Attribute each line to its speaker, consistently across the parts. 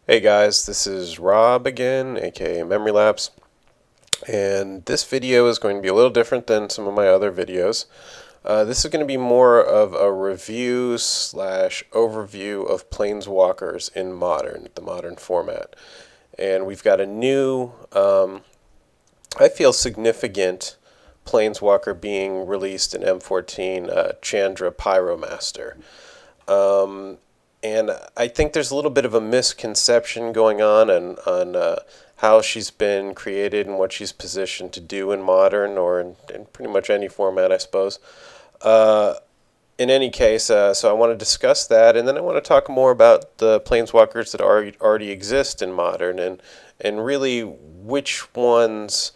Speaker 1: Hey guys, this is Rob again, aka Memory Lapse, and this video is going to be a little different than some of my other videos. This is going to be more of a review slash overview of Planeswalkers in the modern format. And we've got a new, I feel significant Planeswalker being released in M14, Chandra Pyromaster. And I think there's a little bit of a misconception going on how she's been created and what she's positioned to do in modern or in pretty much any format, I suppose. Uh, in any case, so I want to discuss that, and then I want to talk more about the planeswalkers that already exist in modern, and really which ones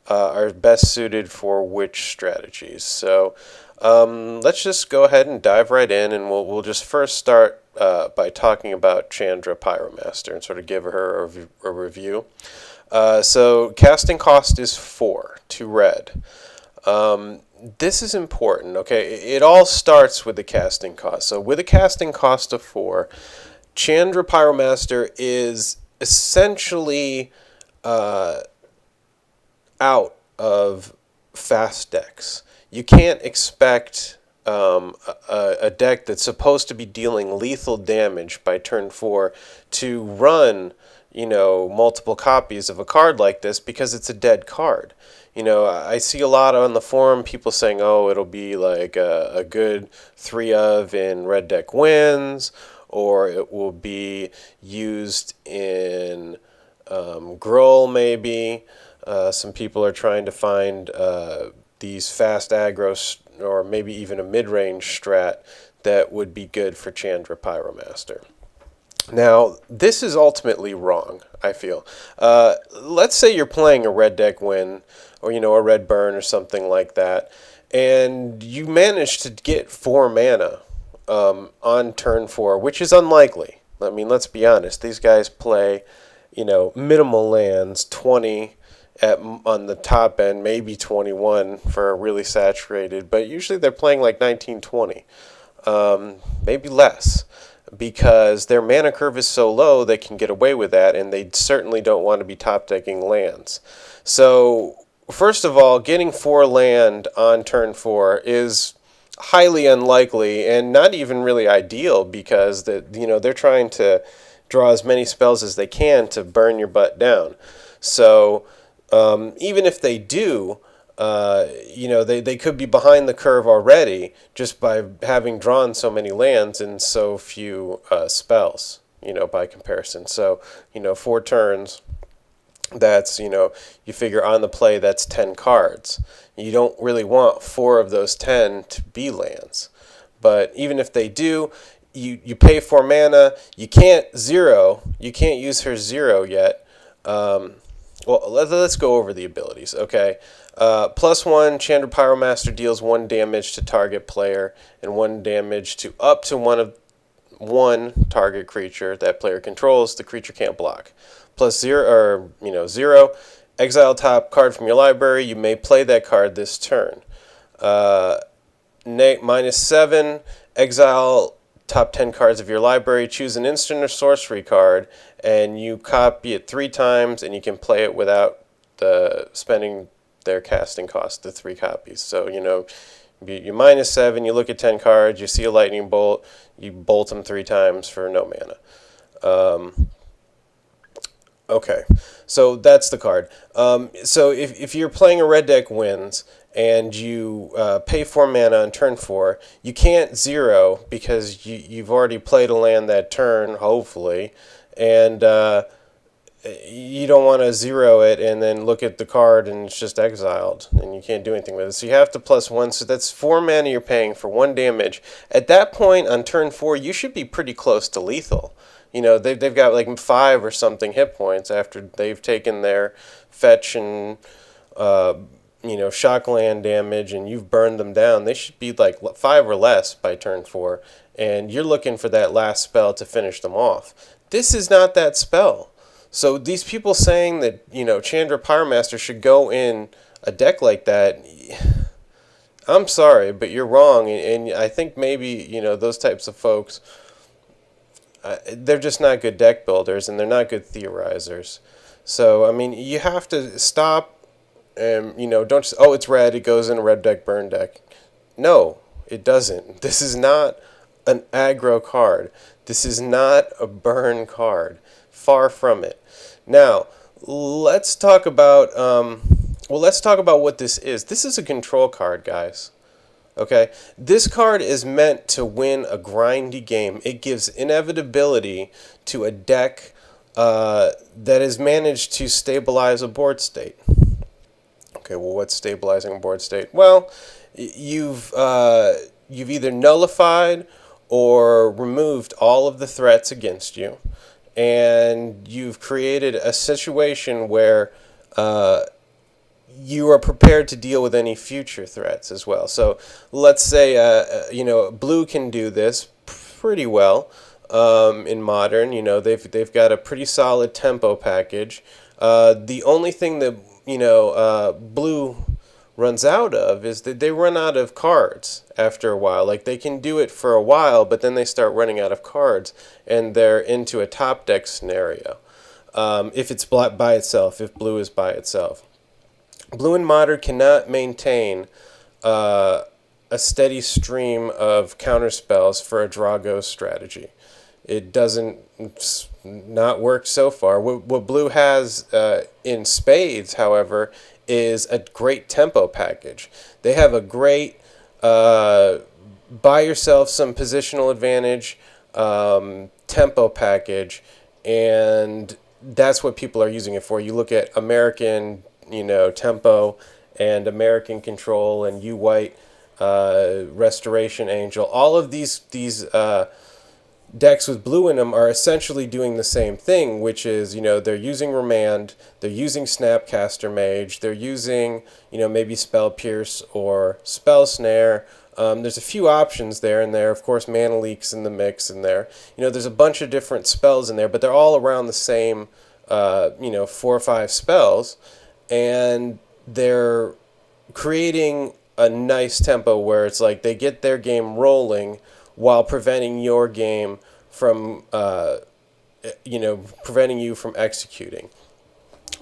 Speaker 1: are best suited for which strategies. So let's just go ahead and dive right in, and we'll just first start by talking about Chandra Pyromaster and sort of give her a review. So casting cost is 4, 2 red. This is important, okay? It all starts with the casting cost. So with a casting cost of 4, Chandra Pyromaster is essentially out of fast decks. You can't expect a deck that's supposed to be dealing lethal damage by turn 4 to run, multiple copies of a card like this because it's a dead card. I see a lot on the forum people saying, oh, it'll be like a good 3 of in red deck wins, or it will be used in Gruul maybe. Some people are trying to find these fast aggro or maybe even a mid-range strat that would be good for Chandra Pyromaster. Now, this is ultimately wrong, I feel. Let's say you're playing a red deck win, or a red burn or something like that, and you manage to get 4 mana on turn 4, which is unlikely. I mean, let's be honest. These guys play, minimal lands, 20 on the top end, maybe 21 for a really saturated, but usually they're playing like 19, 20, maybe less, because their mana curve is so low they can get away with that, and they certainly don't want to be top decking lands. So first of all, getting 4 land on turn 4 is highly unlikely and not even really ideal because they're trying to draw as many spells as they can to burn your butt down. So even if they do, they could be behind the curve already just by having drawn so many lands and so few spells, by comparison. So, 4 turns, that's, you figure on the play that's 10 cards. You don't really want 4 of those 10 to be lands. But even if they do, you pay 4 mana, you can't use her 0 yet. Well, let's go over the abilities, okay? +1, Chandra Pyromaster deals 1 damage to target player and 1 damage to up to one target creature that player controls. The creature can't block. +0, 0, exile top card from your library. You may play that card this turn. -7, exile top 10 cards of your library, choose an instant or sorcery card, and you copy it 3 times, and you can play it without spending their casting cost, the 3 copies. So, you -7, you look at 10 cards, you see a lightning bolt, you bolt them 3 times for no mana. Okay, so that's the card. So if you're playing a red deck wins and you pay 4 mana on turn 4, you can't 0 because you've already played a land that turn, hopefully, and you don't want to 0 it and then look at the card and it's just exiled and you can't do anything with it. So you have to +1, so that's 4 mana you're paying for 1 damage. At that point on turn 4, you should be pretty close to lethal. They've got like 5 or something hit points after they've taken their fetch and shock land damage, and you've burned them down. They should be like 5 or less by turn 4, and you're looking for that last spell to finish them off. This is not that spell. So these people saying that Chandra Pyromaster should go in a deck like that, I'm sorry, but you're wrong, and I think maybe those types of folks, they're just not good deck builders, and they're not good theorizers. So I mean, you have to stop and don't just, oh, it's red, it goes in a red deck, burn deck. No, it doesn't. This is not an aggro card. This is not a burn card. Far from it. Now, let's talk about let's talk about what this is. This is a control card, guys. Okay, this card is meant to win a grindy game. It gives inevitability to a deck that has managed to stabilize a board state. Okay, well, what's stabilizing a board state? Well, you've either nullified or removed all of the threats against you, and you've created a situation where you are prepared to deal with any future threats as well. So let's say blue can do this pretty well in Modern. They've got a pretty solid tempo package. The only thing that blue runs out of is that they run out of cards after a while. Like, they can do it for a while, but then they start running out of cards, and they're into a top deck scenario. If it's black by itself, if blue is by itself. Blue and Modern cannot maintain a steady stream of counterspells for a Drago strategy. It doesn't not work so far. What blue has in spades, however, is a great tempo package. They have a great buy yourself some positional advantage tempo package, and that's what people are using it for. You look at American tempo and American control and U-White Restoration Angel. All of these decks with blue in them are essentially doing the same thing, which is, they're using Remand, they're using Snapcaster Mage, they're using, maybe Spell Pierce or Spell Snare. There's a few options there and there. Of course, Mana Leak's in the mix in there. There's a bunch of different spells in there, but they're all around the same, 4 or 5 spells. And they're creating a nice tempo where it's like they get their game rolling while preventing your game from, preventing you from executing.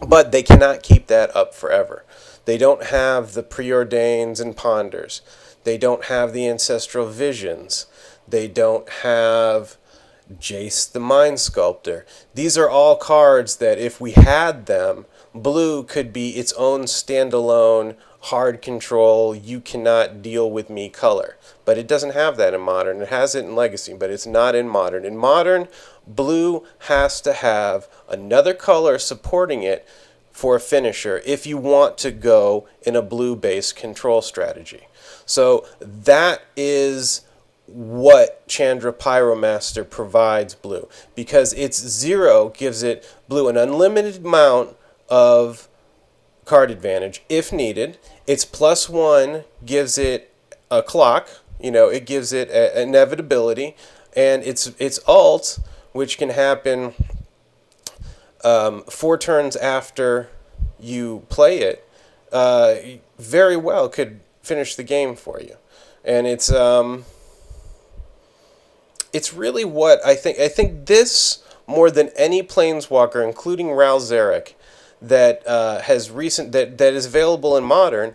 Speaker 1: But they cannot keep that up forever. They don't have the Preordains and Ponders. They don't have the Ancestral Visions. They don't have Jace the Mind Sculptor. These are all cards that if we had them, blue could be its own standalone, hard control, you cannot deal with me color. But it doesn't have that in Modern. It has it in Legacy, but it's not in Modern. In Modern, blue has to have another color supporting it for a finisher if you want to go in a blue-based control strategy. So that is what Chandra Pyromaster provides blue, because its 0 gives it blue an unlimited amount of card advantage if needed. Its +1 gives it a clock, it gives it an inevitability, and its ult, which can happen 4 turns after you play it, very well could finish the game for you. And it's really what I think. I think this, more than any Planeswalker, including Ral Zarek, that that is available in Modern,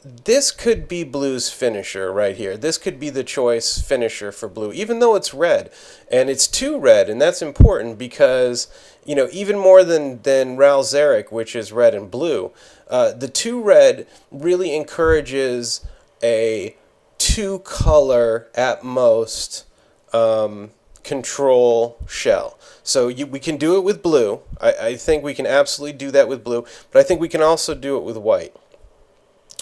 Speaker 1: this could be blue's finisher right here. This could be the choice finisher for blue, even though it's red. And it's 2 red, and that's important because, even more than Ral Zarek, which is red and blue, the 2 red really encourages a 2-color at most control shell. So we can do it with blue. I think we can absolutely do that with blue, but I think we can also do it with white.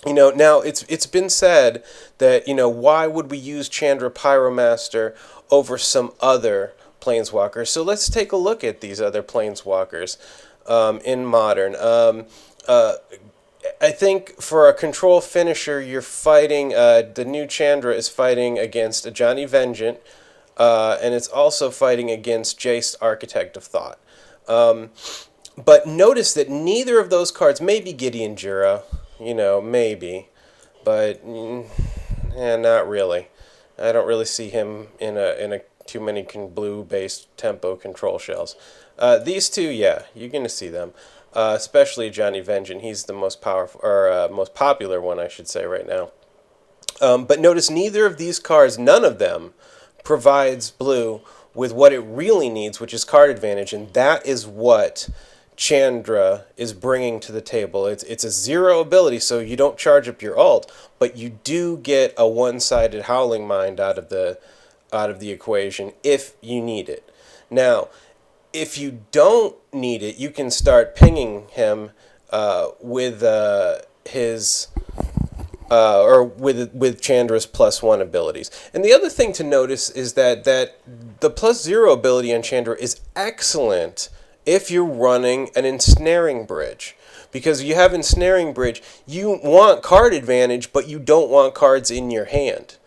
Speaker 1: Now it's been said that, why would we use Chandra Pyromaster over some other Planeswalkers? So let's take a look at these other Planeswalkers in Modern. I think for a control finisher, you're fighting, the new Chandra is fighting against a Johnny Vengeant, and it's also fighting against Jace, Architect of Thought. But notice that neither of those cards, maybe Gideon Jura, maybe, but not really. I don't really see him in a too many blue-based tempo control shells. These two, yeah, you're going to see them. Especially Johnny Vengeance. He's the most powerful, or most popular one, I should say, right now. But notice neither of these cards, none of them, provides blue with what it really needs, which is card advantage, and that is what Chandra is bringing to the table. It's a 0 ability, so you don't charge up your ult, but you do get a one-sided Howling Mind out of the equation if you need it. Now, if you don't need it, you can start pinging him with his or with Chandra's +1 abilities. And the other thing to notice is that the +0 ability on Chandra is excellent if you're running an ensnaring bridge. Because you have ensnaring bridge, you want card advantage, but you don't want cards in your hand.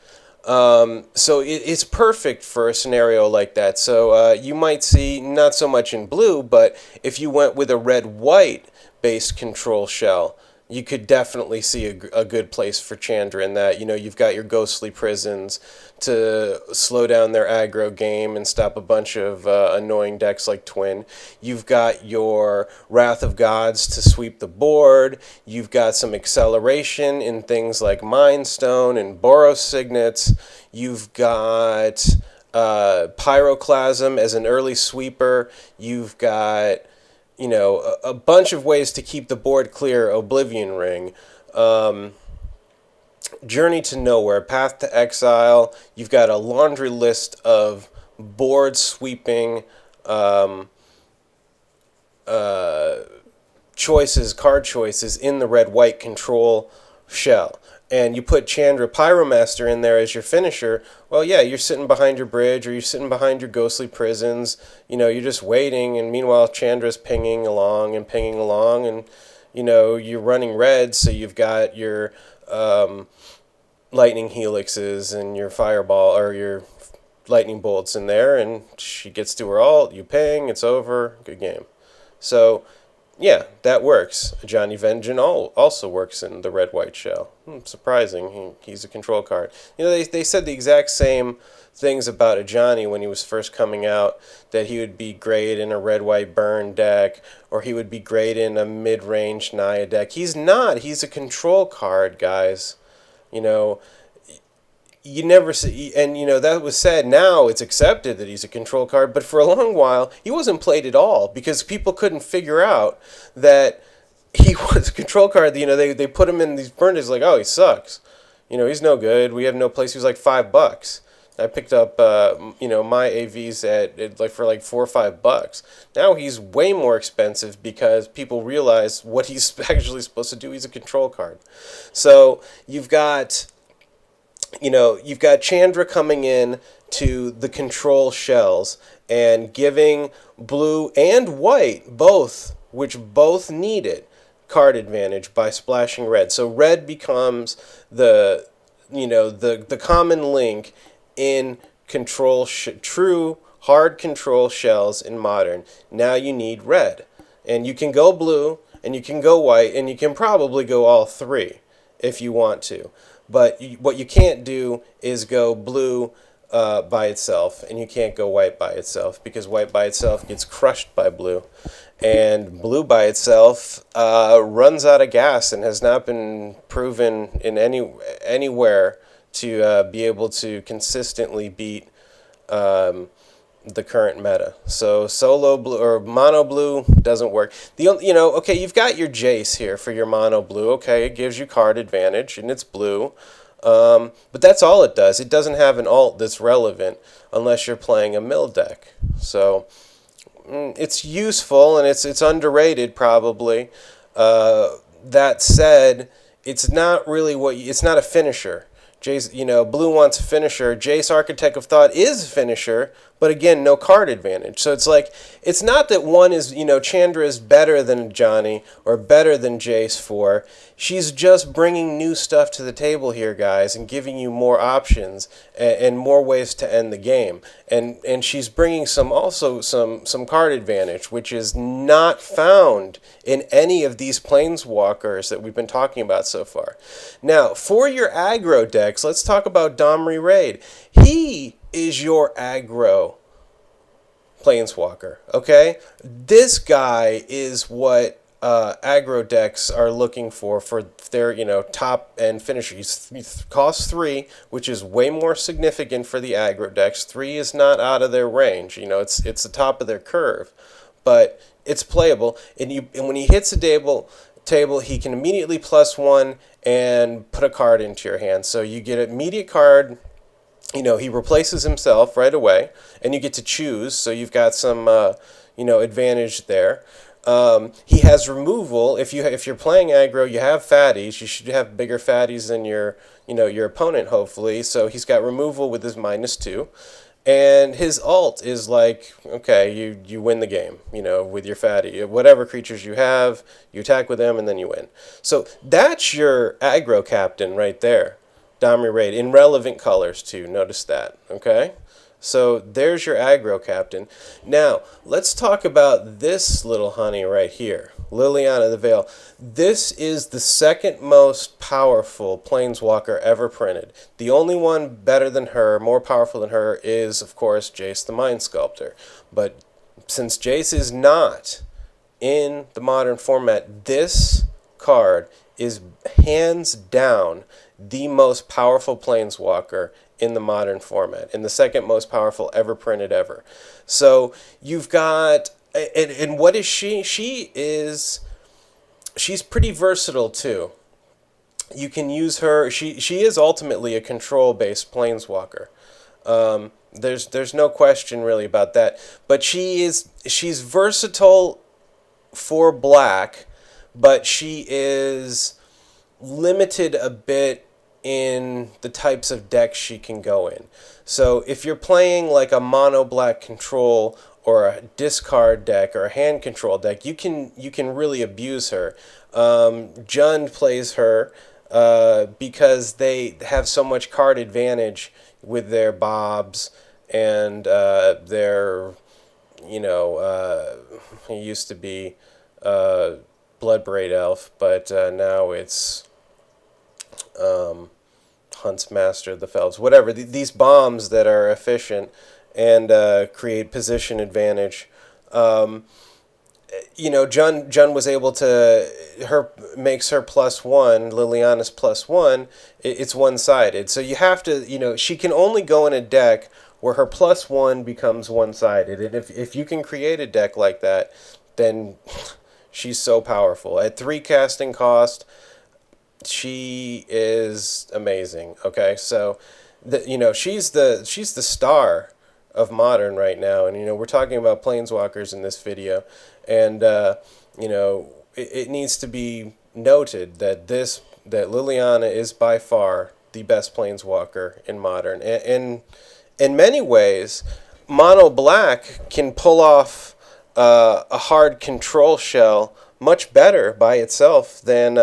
Speaker 1: So it's perfect for a scenario like that. So you might see, not so much in blue, but if you went with a red-white based control shell, you could definitely see a good place for Chandra in that. You know, you've got your ghostly prisons to slow down their aggro game and stop a bunch of annoying decks like Twin. You've got your Wrath of Gods to sweep the board. You've got some acceleration in things like Mind Stone and Boros Signets. You've got Pyroclasm as an early sweeper. You've got, you know, a bunch of ways to keep the board clear. Oblivion Ring, Journey to Nowhere, Path to Exile. You've got a laundry list of board sweeping choices, card choices in the red-white control shell. And you put Chandra Pyromaster in there as your finisher, well, yeah, you're sitting behind your bridge or you're sitting behind your ghostly prisons. You know, you're just waiting, and meanwhile Chandra's pinging along, and, you know, you're running red, so you've got your lightning helixes and your fireball, or your lightning bolts in there, and she gets to her ult, you ping, it's over, good game. So, yeah, that works. Johnny Vengeance also works in the red-white shell. Surprising. He's a control card. You know, they said the exact same things about a Johnny when he was first coming out, that he would be great in a red-white burn deck, or he would be great in a mid-range Naya deck. He's not. He's a control card, guys. You know, you never see, and you know, that was said. Now it's accepted that he's a control card, but for a long while he wasn't played at all because people couldn't figure out that he was a control card. You know, they put him in these burn decks like, oh, he sucks. You know, he's no good. We have no place. He was like $5. I picked up you know, my AVs at like for like $4 or $5. Now he's way more expensive because people realize what he's actually supposed to do. He's a control card. So you've got, you know, you've got Chandra coming in to the control shells and giving blue and white, both, which both need it, card advantage by splashing red. So red becomes the, you know, the common link in control, true hard control shells in Modern. Now you need red. And you can go blue, and you can go white, and you can probably go all three if you want to. But what you can't do is go blue by itself, and you can't go white by itself, because white by itself gets crushed by blue. And blue by itself runs out of gas and has not been proven in anywhere to be able to consistently beat the current meta. So solo blue or mono blue doesn't work. You know, okay, you've got your Jace here for your mono blue. Okay, it gives you card advantage and it's blue. But that's all it does. It doesn't have an ult that's relevant unless you're playing a mill deck. So it's useful and it's underrated probably. That said, it's not really it's not a finisher. Jace, you know, blue wants a finisher. Jace, Architect of Thought, is a finisher, but again, no card advantage. So it's like, it's not that one is, you know, Chandra is better than Johnny or better than Jace for. She's just bringing new stuff to the table here, guys, and giving you more options and more ways to end the game. And she's bringing some card advantage, which is not found in any of these Planeswalkers that we've been talking about so far. Now, for your aggro decks, let's talk about Domri Raid. He is your aggro Planeswalker, okay? This guy is what aggro decks are looking for their, top end finisher. He costs 3, which is way more significant for the aggro decks. 3 is not out of their range. It's the top of their curve, but it's playable. And when he hits the table, he can immediately +1 and put a card into your hand. So you get an immediate card. He replaces himself right away, and you get to choose, so you've got some, advantage there. He has removal. If you're playing aggro, you have fatties. You should have bigger fatties than your opponent, hopefully. So he's got removal with his -2, and his ult is like, okay, you win the game. With your fatty, whatever creatures you have, you attack with them, and then you win. So that's your aggro captain right there. Domri Raid, in relevant colors too, notice that, okay? So there's your aggro captain. Now, let's talk about this little honey right here, Liliana the Veil. This is the second most powerful Planeswalker ever printed. The only one better than her, more powerful than her, is, of course, Jace the Mind Sculptor. But since Jace is not in the modern format, this card is hands down the most powerful Planeswalker in the modern format, and the second most powerful ever printed ever. So you've got, and what is she? She's pretty versatile too. You can use her. She is ultimately a control-based Planeswalker. There's no question really about that. But she's versatile for black, but she is limited a bit in the types of decks she can go in. So if you're playing like a mono black control or a discard deck or a hand control deck, you can really abuse her. Jund plays her because they have so much card advantage with their Bobs and their, he used to be Bloodbraid Elf, but now it's Huntsmaster, the Felds, whatever. These bombs that are efficient and create position advantage. Jund was able to, makes her +1, Liliana's +1, it's one-sided. So you have to, she can only go in a deck where her +1 becomes one-sided. And if you can create a deck like that, then she's so powerful. At 3 casting cost, she is amazing. Okay, so she's the star of modern right now, and we're talking about Planeswalkers in this video, and it needs to be noted that Liliana is by far the best Planeswalker in modern, and in many ways, mono black can pull off a hard control shell much better by itself than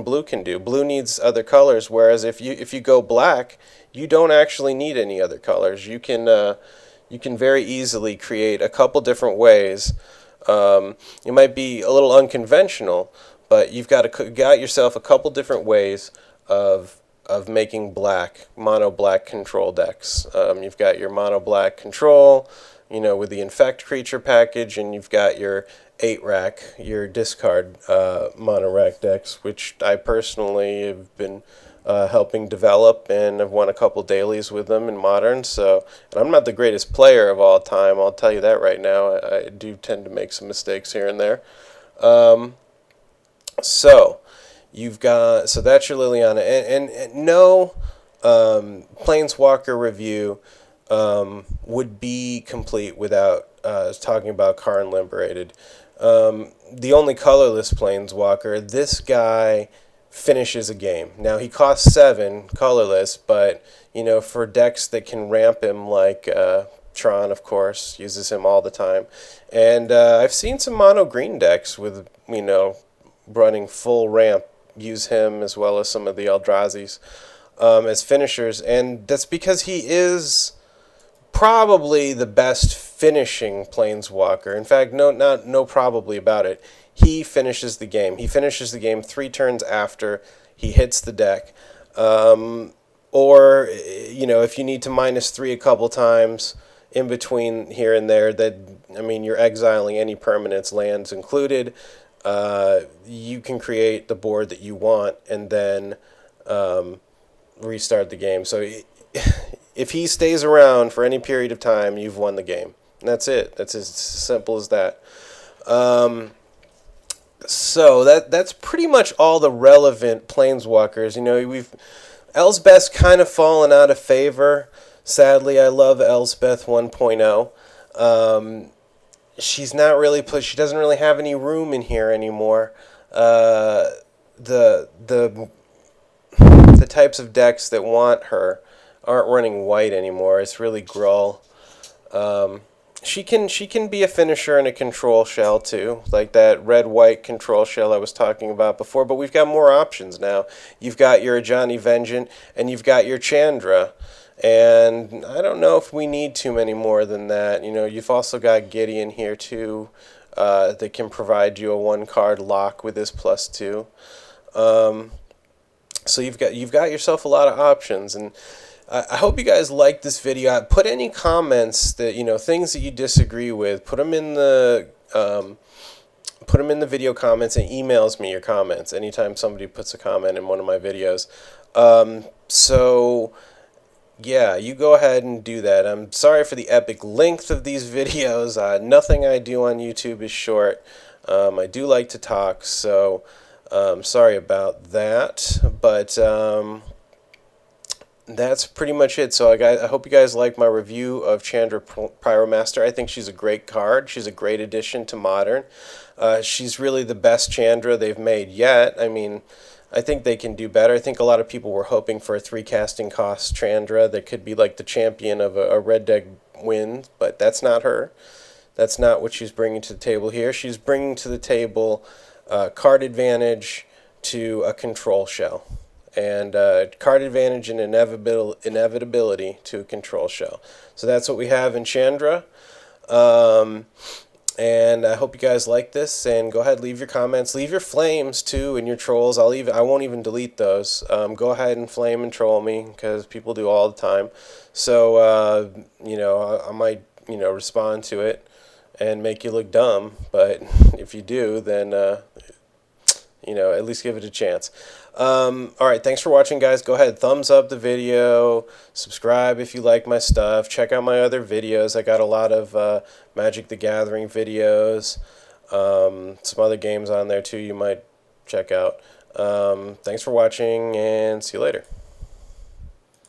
Speaker 1: blue can do. Blue needs other colors, whereas if you go black, you don't actually need any other colors. You can very easily create a couple different ways. It might be a little unconventional, but you've got yourself a couple different ways of making mono black control decks. You've got your mono black control, with the infect creature package, and you've got your 8-rack, your discard mono-rack decks, which I personally have been helping develop, and I've won a couple dailies with them in Modern. So, and I'm not the greatest player of all time, I'll tell you that right now. I do tend to make some mistakes here and there. So that's your Liliana, and no Planeswalker review would be complete without talking about Karn Liberated. The only colorless Planeswalker, this guy finishes a game. Now, he costs 7 colorless, but, for decks that can ramp him, like Tron, of course, uses him all the time. And I've seen some mono green decks with, running full ramp use him, as well as some of the Eldrazi's as finishers. And that's because he is probably the best finishing Planeswalker. In fact, no probably about it. He finishes the game. He finishes the game 3 turns after he hits the deck. or if you need to -3 a couple times in between here and there, that I mean you're exiling any permanents, lands included. You can create the board that you want and then restart the game. So if he stays around for any period of time, you've won the game. And that's it. That's as simple as that. So that's pretty much all the relevant Planeswalkers. We've Elsbeth's kind of fallen out of favor. Sadly, I love Elsbeth 1.0. She's not really she doesn't really have any room in here anymore. The types of decks that want her aren't running white anymore. It's really Gruul. She can be a finisher in a control shell too, like that red-white control shell I was talking about before. But we've got more options now. You've got your Ajani Vengeant and you've got your Chandra. And I don't know if we need too many more than that. You've also got Gideon here too, that can provide you a 1-card lock with his +2. So you've got yourself a lot of options, and I hope you guys liked this video. Put any comments that things that you disagree with. Put them in the video comments, and emails me your comments anytime somebody puts a comment in one of my videos. So yeah, you go ahead and do that. I'm sorry for the epic length of these videos. Nothing I do on YouTube is short. I do like to talk, so sorry about that. But that's pretty much it. So I hope you guys like my review of Chandra Pyromaster. I think she's a great card. She's a great addition to Modern. She's really the best Chandra they've made yet. I mean, I think they can do better. I think a lot of people were hoping for a 3 casting cost Chandra that could be like the champion of a red deck win, but that's not her. That's not what she's bringing to the table here. She's bringing to the table card advantage to a control shell, and card advantage and inevitability to a control shell. So that's what we have in Chandra. And I hope you guys like this, and go ahead, leave your comments, leave your flames too, and your trolls. I won't even delete those. Go ahead and flame and troll me, because people do all the time. So I might respond to it and make you look dumb, but if you do, then at least give it a chance. Alright, thanks for watching, guys. Go ahead, thumbs up the video, subscribe if you like my stuff, check out my other videos. I got a lot of Magic the Gathering videos, some other games on there too you might check out. Thanks for watching, and see you later.